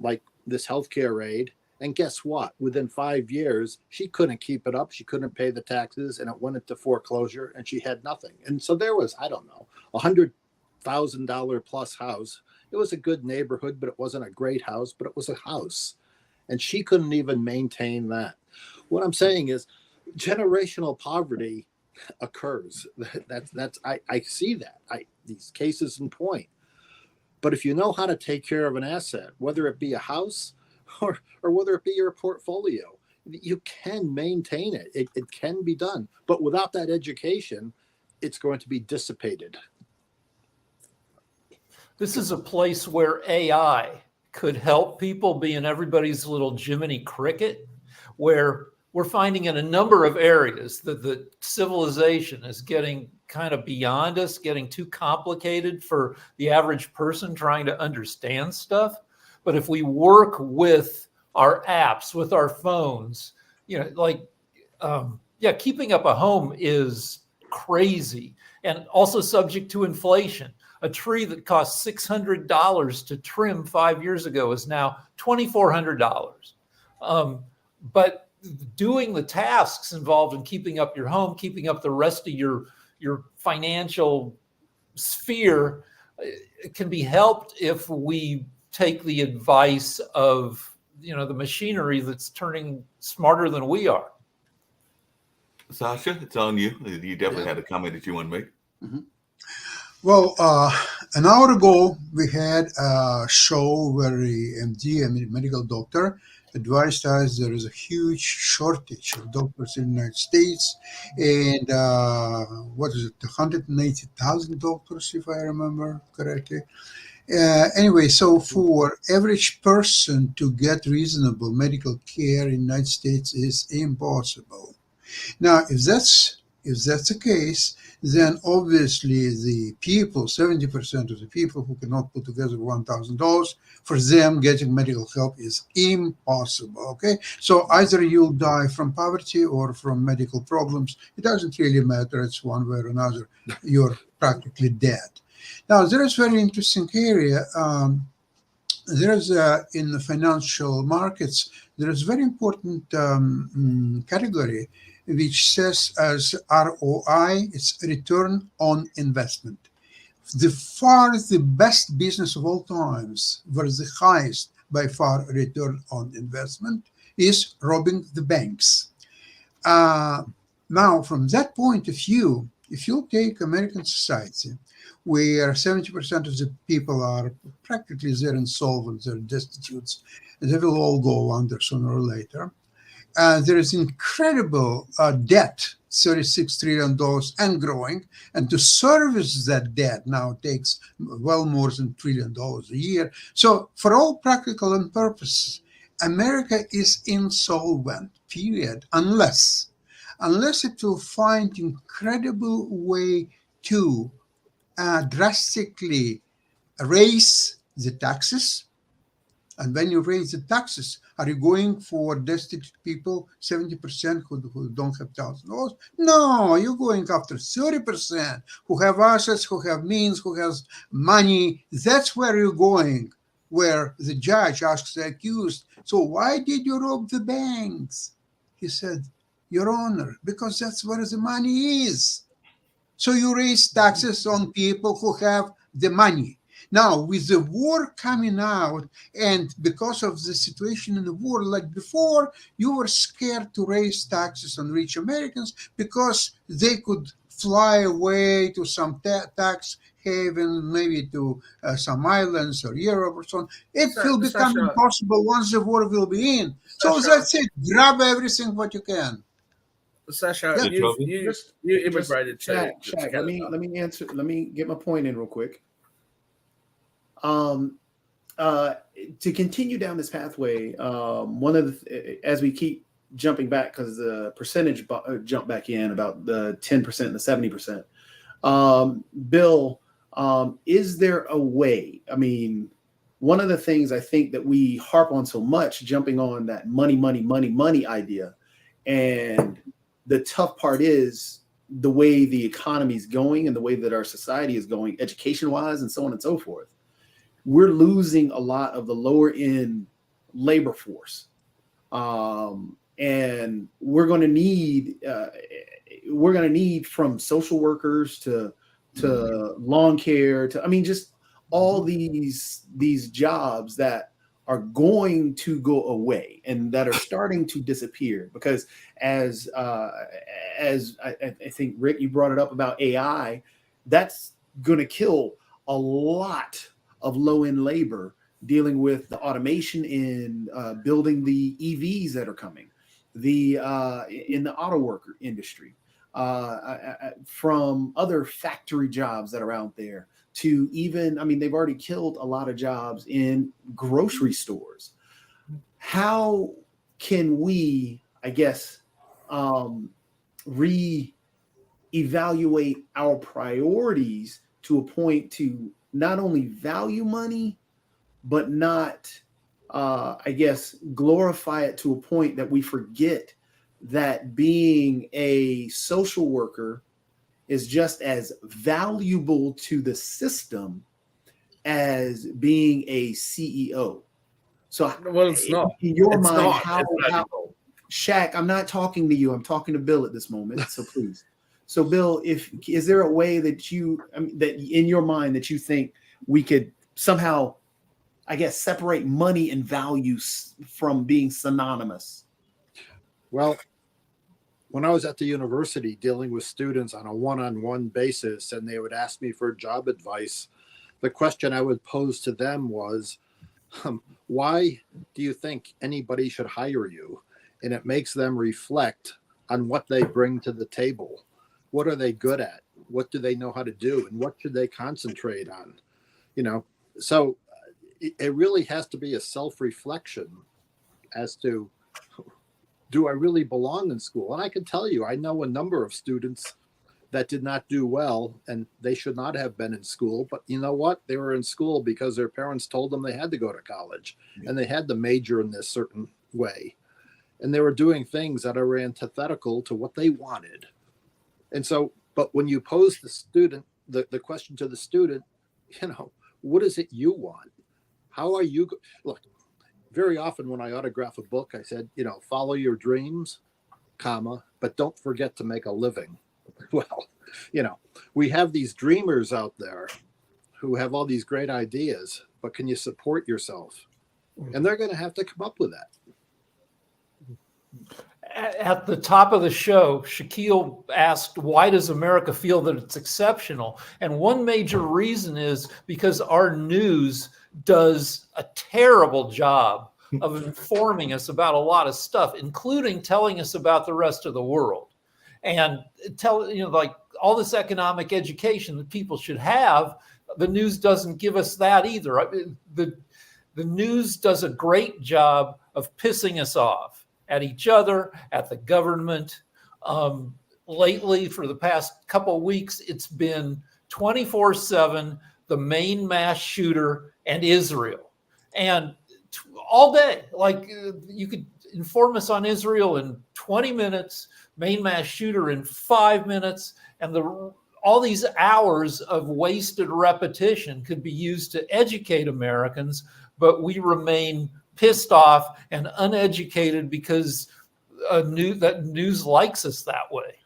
like this healthcare aide. And guess what? Within 5 years, she couldn't keep it up. She couldn't pay the taxes, and it went into foreclosure, and she had nothing. And so there was, I don't know, $100,000 plus house. It was a good neighborhood, but it wasn't a great house, but it was a house. And she couldn't even maintain that. What I'm saying is generational poverty occurs. I see that. These cases in point. But if you know how to take care of an asset, whether it be a house or whether it be your portfolio, you can maintain it. It can be done. But without that education, it's going to be dissipated. This is a place where AI could help people be in everybody's little Jiminy Cricket, where we're finding in a number of areas that the civilization is getting kind of beyond us, getting too complicated for the average person trying to understand stuff. But if we work with our apps, with our phones, keeping up a home is crazy and also subject to inflation. A tree that cost $600 to trim 5 years ago is now $2,400. But doing the tasks involved in keeping up your home, keeping up the rest of your financial sphere, can be helped if we take the advice of the machinery that's turning smarter than we are. Sasha, it's on you. You definitely had a comment that you want to make. Mm-hmm. Well, an hour ago, we had a show where the MD, medical doctor, advised us there is a huge shortage of doctors in the United States. And what is it, 180,000 doctors, if I remember correctly. Anyway, so for average person to get reasonable medical care in the United States is impossible. Now, if that's the case, then obviously the people, 70% of the people who cannot put together $1,000, for them getting medical help is impossible, okay? So either you'll die from poverty or from medical problems. It doesn't really matter. It's one way or another. You're practically dead. Now, there is very interesting area. There's in the financial markets, there is very important category which says as ROI, it's return on investment. The best business of all times, where the highest by far return on investment is robbing the banks. Now, from that point of view, if you take American society, where 70% of the people are practically they're insolvent, they're destitute, and they will all go under sooner or later. There is incredible debt, $36 trillion and growing. And to service that debt now takes well more than $1 trillion a year. So for all practical and purposes, America is insolvent, period, unless it will find incredible way to drastically raise the taxes. And when you raise the taxes, are you going for destitute people, 70% who don't have $1,000? No, you're going after 30% who have assets, who have means, who has money. That's where you're going, where the judge asks the accused, so why did you rob the banks? He said, Your Honor, because that's where the money is. So you raise taxes on people who have the money. Now, with the war coming out, and because of the situation in the war, like before, you were scared to raise taxes on rich Americans because they could fly away to some tax haven, maybe to some islands or Europe or so on. It will become impossible once the war will be in. So that's it. Grab everything what you can. Sasha, you immigrated to Canada. Let me answer. Let me get my point in real quick. To continue down this pathway, one of the as we keep jumping back because the percentage jump back in about the 10% and the 70%. Bill, is there a way? I mean, one of the things I think that we harp on so much, jumping on that money idea, and the tough part is the way the economy is going and the way that our society is going, education-wise, and so on and so forth. We're losing a lot of the lower end labor force. And we're going to need from social workers to lawn care just all these jobs that are going to go away and that are starting to disappear because as I think Rick, you brought it up about AI, that's going to kill a lot of low-end labor dealing with the automation in building the EVs that are coming, in the auto worker industry, from other factory jobs that are out there to even, they've already killed a lot of jobs in grocery stores. How can we, reevaluate our priorities to a point to not only value money, but not, glorify it to a point that we forget that being a social worker is just as valuable to the system as being a CEO. So, well, it's not. In your mind, how Shaq, I'm not talking to you. I'm talking to Bill at this moment. So please. So, Bill, is there a way that that in your mind that you think we could somehow, separate money and values from being synonymous? Well, when I was at the university dealing with students on a one-on-one basis, and they would ask me for job advice, the question I would pose to them was, why do you think anybody should hire you? And it makes them reflect on what they bring to the table. What are they good at? What do they know how to do? And what should they concentrate on? So it really has to be a self-reflection as to, do I really belong in school? And I can tell you, I know a number of students that did not do well, and they should not have been in school. But you know what? They were in school because their parents told them they had to go to college, and they had to major in this certain way. And they were doing things that are antithetical to what they wanted. And so, but when you pose the student, the question to the student, what is it you want? How are you? Look, very often when I autograph a book, I said, follow your dreams, but don't forget to make a living. Well, we have these dreamers out there who have all these great ideas, but can you support yourself? And they're going to have to come up with that. At the top of the show, Shaquille asked, why does America feel that it's exceptional? And one major reason is because our news does a terrible job of informing us about a lot of stuff, including telling us about the rest of the world. And like all this economic education that people should have, the news doesn't give us that either. The news does a great job of pissing us off at each other, at the government. Lately, for the past couple of weeks, it's been 24/7, the main mass shooter and Israel. And all day, like you could inform us on Israel in 20 minutes, main mass shooter in 5 minutes, and all these hours of wasted repetition could be used to educate Americans, but we remain pissed off and uneducated because that news likes us that way.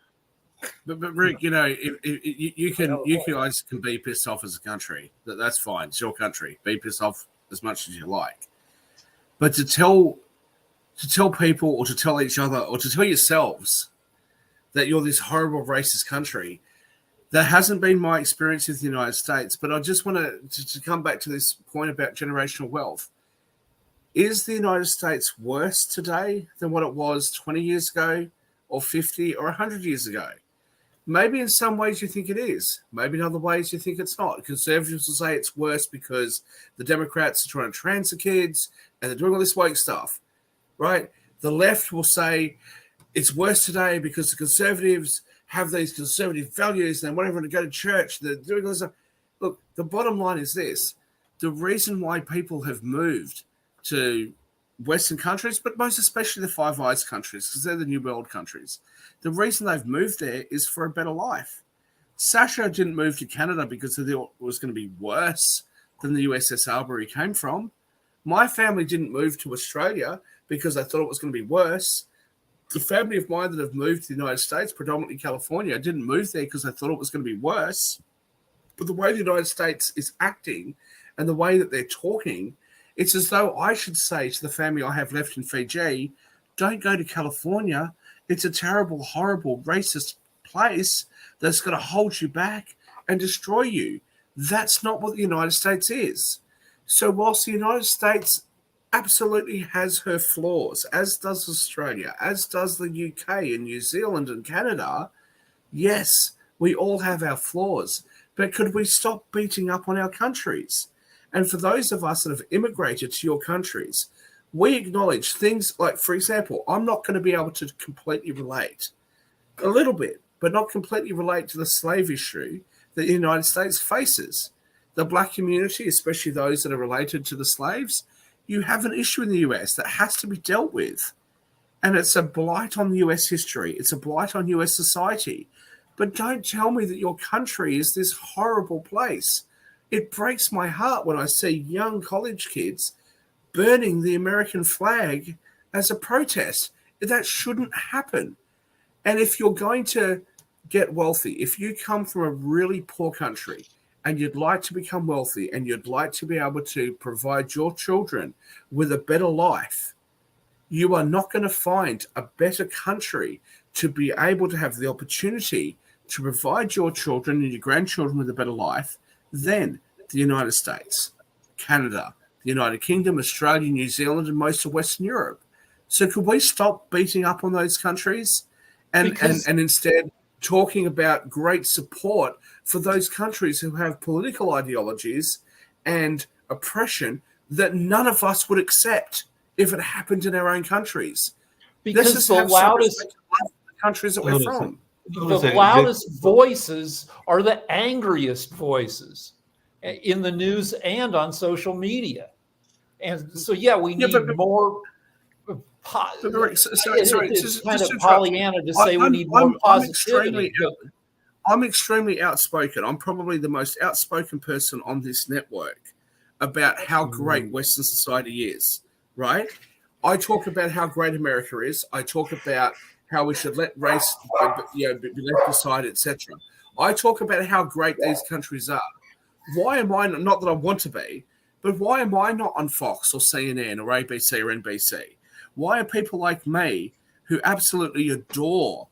But Rick, you guys can be pissed off as a country. That's fine. It's your country. Be pissed off as much as you like. But to tell people, or to tell each other, or to tell yourselves that you're this horrible racist country, that hasn't been my experience with the United States. But I just want to come back to this point about generational wealth. Is the United States worse today than what it was 20 years ago, or 50 or 100 years ago? Maybe in some ways you think it is. Maybe in other ways you think it's not. Conservatives will say it's worse because the Democrats are trying to trans the kids and they're doing all this woke stuff, right? The left will say it's worse today because the conservatives have these conservative values and they want everyone to go to church. They're doing all this stuff. Look, the bottom line is this. The reason why people have moved to Western countries, but most especially the Five Eyes countries, because they're the New World countries. The reason they've moved there is for a better life. Sasha didn't move to Canada because they thought it was going to be worse than the USSR where he came from. My family didn't move to Australia because they thought it was going to be worse. The family of mine that have moved to the United States, predominantly California, didn't move there because they thought it was going to be worse. But the way the United States is acting and the way that they're talking, it's as though I should say to the family I have left in Fiji, don't go to California. It's a terrible, horrible, racist place that's going to hold you back and destroy you. That's not what the United States is. So whilst the United States absolutely has her flaws, as does Australia, as does the UK and New Zealand and Canada, yes, we all have our flaws. But could we stop beating up on our countries? And for those of us that have immigrated to your countries, we acknowledge things like, for example, I'm not going to be able to completely relate, a little bit, but not completely relate to the slave issue that the United States faces. The black community, especially those that are related to the slaves, you have an issue in the US that has to be dealt with. And it's a blight on US history. It's a blight on US society. But don't tell me that your country is this horrible place. It breaks my heart when I see young college kids burning the American flag as a protest. That shouldn't happen. And if you're going to get wealthy, if you come from a really poor country and you'd like to become wealthy and you'd like to be able to provide your children with a better life, you are not going to find a better country to be able to have the opportunity to provide your children and your grandchildren with a better life than the United States, Canada, the United Kingdom, Australia, New Zealand, and most of Western Europe. So could we stop beating up on those countries and instead talking about great support for those countries who have political ideologies and oppression that none of us would accept if it happened in our own countries? Because the loudest countries that we're from. The loudest voices are the angriest voices in the news and on social media. And so, we need more. It's kind of Pollyanna to say we need more positivity. I'm extremely outspoken. I'm probably the most outspoken person on this network about how great Western society is, right? I talk about how great America is. I talk about how we should let race be left aside, etc. I talk about how great these countries are. Why am I not that I want to be, but why am I not on Fox or CNN or ABC or NBC? Why are people like me who absolutely adore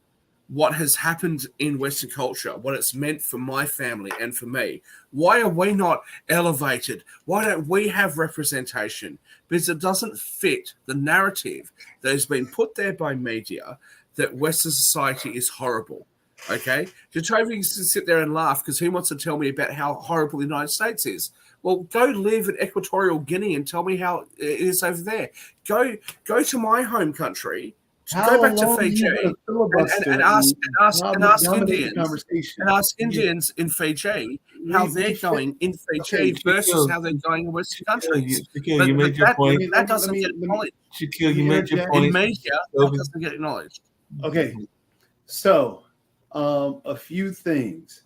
what has happened in Western culture, what it's meant for my family and for me, why are we not elevated? Why don't we have representation? Because it doesn't fit the narrative that has been put there by media that Western society is horrible. Okay? Jacoby can sit there and laugh because he wants to tell me about how horrible the United States is. Well, go live in Equatorial Guinea and tell me how it is over there. Go to my home country. Go back to Fiji and ask Indians in Fiji how they're going in Fiji versus how they're going in Western countries. You made your point. That doesn't get acknowledged. Shaquille, you made your point. In media, that doesn't get acknowledged. Okay, so a few things.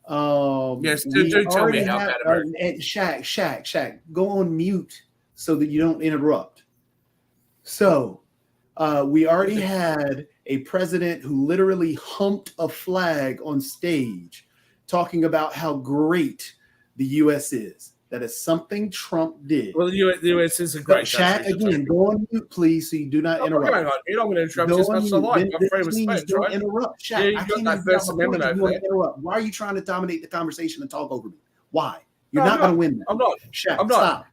Yes, do tell me how bad America. And Shaq, go on mute so that you don't interrupt. So we already had a president who literally humped a flag on stage talking about how great the U.S. is. That is something Trump did. Well, the U.S. is a great country. Shaq, again, go on mute, please, so you do not interrupt. You're not going to interrupt as much as I like. I'm afraid of space, right? Interrupt. Shaq, I can't that First Amendment over there. Interrupt. Why are you trying to dominate the conversation and talk over me? Why? You're not going to win that. I'm not. Shaq, I'm not.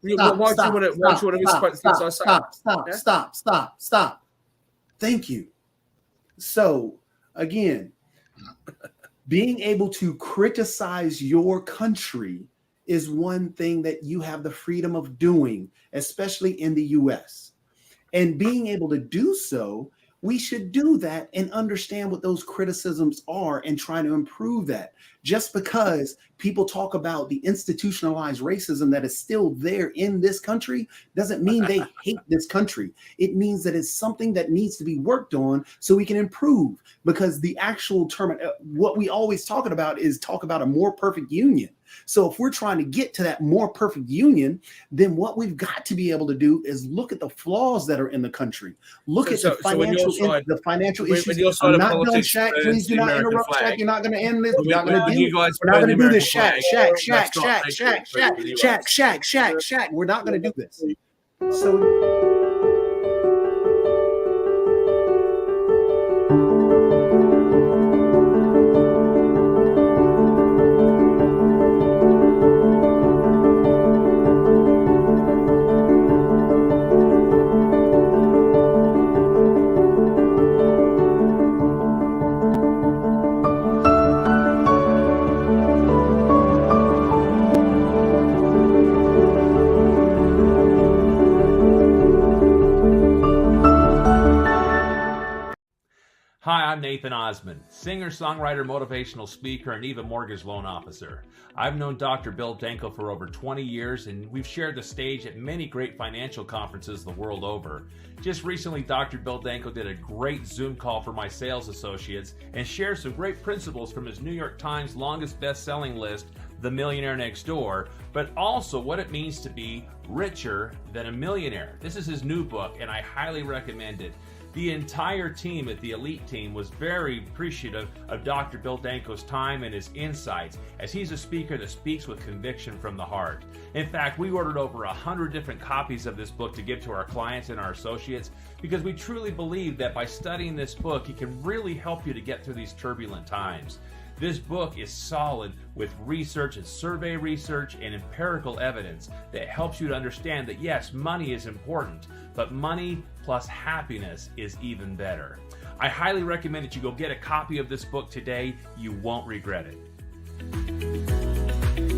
Stop. Thank you. So, again, being able to criticize your country is one thing that you have the freedom of doing, especially in the US. And being able to do so, we should do that and understand what those criticisms are and try to improve that. Just because people talk about the institutionalized racism that is still there in this country doesn't mean they hate this country. It means that it's something that needs to be worked on so we can improve. Because the actual term, what we always talk about a more perfect union. So if we're trying to get to that more perfect union, then what we've got to be able to do is look at the flaws that are in the country. Look at the financial issues. I'm not done, Shaq. Please do not interrupt, Shaq. You're not going to end this. We're not going to do this, Shaq. We're not going to do this. So. Hi, I'm Nathan Osmond, singer, songwriter, motivational speaker, and even mortgage loan officer. I've known Dr. Bill Danko for over 20 years, and we've shared the stage at many great financial conferences the world over. Just recently, Dr. Bill Danko did a great Zoom call for my sales associates and shared some great principles from his New York Times longest best-selling list, The Millionaire Next Door, but also what it means to be richer than a millionaire. This is his new book, and I highly recommend it. The entire team at the Elite Team was very appreciative of Dr. Bill Danko's time and his insights, as he's a speaker that speaks with conviction from the heart. In fact, we ordered over 100 different copies of this book to give to our clients and our associates, because we truly believe that by studying this book, it can really help you to get through these turbulent times. This book is solid with research and survey research and empirical evidence that helps you to understand that yes, money is important, but money plus happiness is even better. I highly recommend that you go get a copy of this book today. You won't regret it.